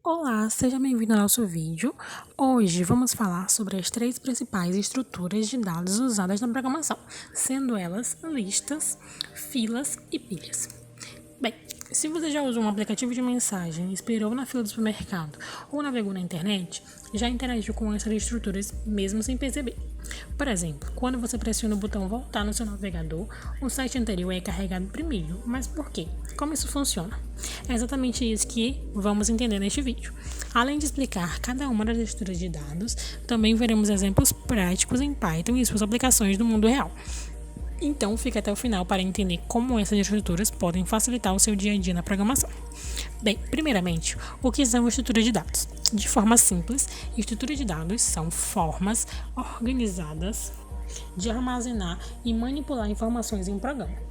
Olá, seja bem-vindo ao nosso vídeo. Hoje vamos falar sobre as três principais estruturas de dados usadas na programação, sendo elas listas, filas e pilhas. Bem, se você já usou um aplicativo de mensagem, esperou na fila do supermercado ou navegou na internet, já interagiu com essas estruturas mesmo sem perceber. Por exemplo, quando você pressiona o botão voltar no seu navegador, o site anterior é carregado primeiro. Mas por quê? Como isso funciona? É exatamente isso que vamos entender neste vídeo. Além de explicar cada uma das estruturas de dados, também veremos exemplos práticos em Python e suas aplicações no mundo real. Então, fique até o final para entender como essas estruturas podem facilitar o seu dia a dia na programação. Bem, primeiramente, o que são estruturas de dados? De forma simples, estruturas de dados são formas organizadas de armazenar e manipular informações em um programa.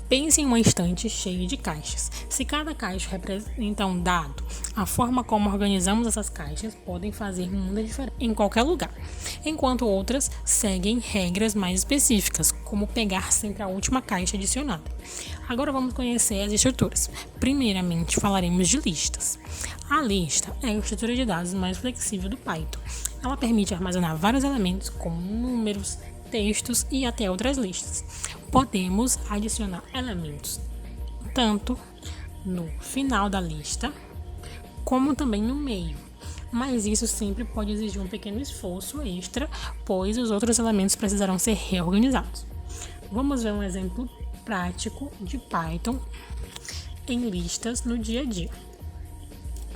Pense em uma estante cheia de caixas. Se cada caixa representa um dado, a forma como organizamos essas caixas podem fazer muita diferença em qualquer lugar, enquanto outras seguem regras mais específicas, como pegar sempre a última caixa adicionada. Agora vamos conhecer as estruturas. Primeiramente, falaremos de listas. A lista é a estrutura de dados mais flexível do Python. Ela permite armazenar vários elementos, como números, textos e até outras listas. Podemos adicionar elementos tanto no final da lista como também no meio, mas isso sempre pode exigir um pequeno esforço extra, pois os outros elementos precisarão ser reorganizados. Vamos ver um exemplo prático de Python em listas no dia a dia.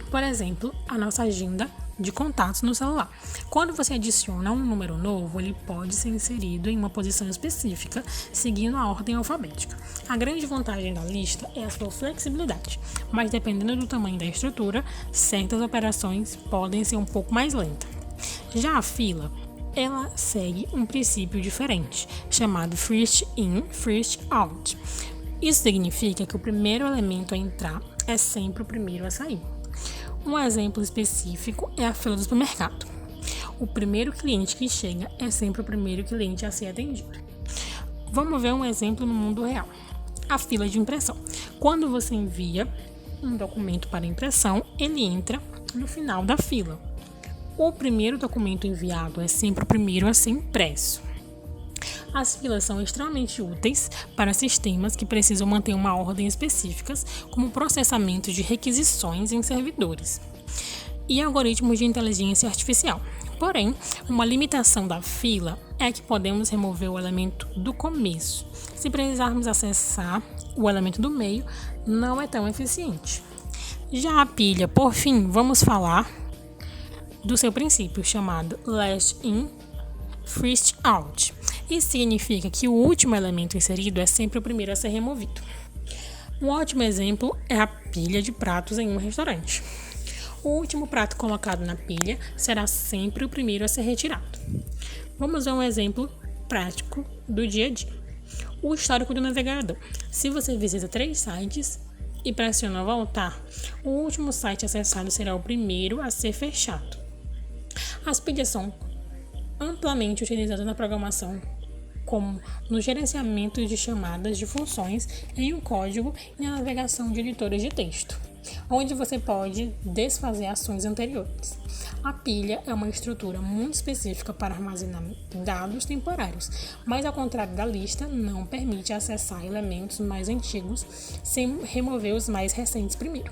Por exemplo, a nossa agenda de contatos no celular. Quando você adiciona um número novo, ele pode ser inserido em uma posição específica, seguindo a ordem alfabética. A grande vantagem da lista é a sua flexibilidade, mas dependendo do tamanho da estrutura, certas operações podem ser um pouco mais lentas. Já a fila, ela segue um princípio diferente, chamado first in, first out. Isso significa que o primeiro elemento a entrar é sempre o primeiro a sair. Um exemplo específico é a fila do supermercado. O primeiro cliente que chega é sempre o primeiro cliente a ser atendido. Vamos ver um exemplo no mundo real. A fila de impressão. Quando você envia um documento para impressão, ele entra no final da fila. O primeiro documento enviado é sempre o primeiro a ser impresso. As filas são extremamente úteis para sistemas que precisam manter uma ordem específica, como o processamento de requisições em servidores e algoritmos de inteligência artificial. Porém, uma limitação da fila é que podemos remover o elemento do começo. Se precisarmos acessar o elemento do meio, não é tão eficiente. Já a pilha, por fim, vamos falar do seu princípio chamado last in, first out. Isso significa que o último elemento inserido é sempre o primeiro a ser removido. Um ótimo exemplo é a pilha de pratos em um restaurante. O último prato colocado na pilha será sempre o primeiro a ser retirado. Vamos ver um exemplo prático do dia a dia. O histórico do navegador. Se você visita 3 sites e pressiona voltar, o último site acessado será o primeiro a ser fechado. As pilhas são amplamente utilizadas na programação, como no gerenciamento de chamadas de funções em um código e na navegação de editores de texto, onde você pode desfazer ações anteriores. A pilha é uma estrutura muito específica para armazenar dados temporários, mas ao contrário da lista, não permite acessar elementos mais antigos sem remover os mais recentes primeiro.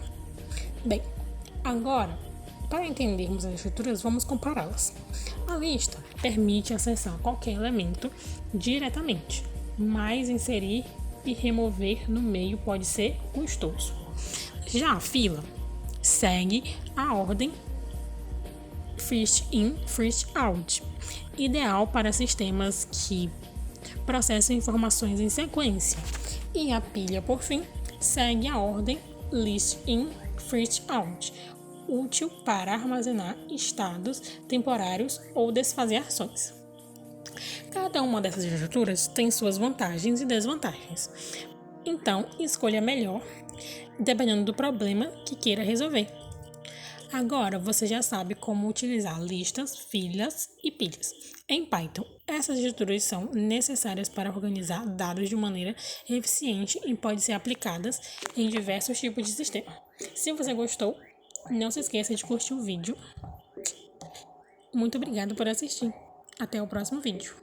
Bem, agora, para entendermos as estruturas, vamos compará-las. A lista permite acessar qualquer elemento diretamente, mas inserir e remover no meio pode ser custoso. Já a fila segue a ordem first in, first out, ideal para sistemas que processam informações em sequência. E a pilha, por fim, segue a ordem list in, first out, útil para armazenar estados temporários ou desfazer ações. Cada uma dessas estruturas tem suas vantagens e desvantagens. Então, escolha a melhor, dependendo do problema que queira resolver. Agora, você já sabe como utilizar listas, filas e pilhas. Em Python, essas estruturas são necessárias para organizar dados de maneira eficiente e podem ser aplicadas em diversos tipos de sistema. Se você gostou, Não se esqueça de curtir o vídeo. Muito obrigada por assistir. Até o próximo vídeo.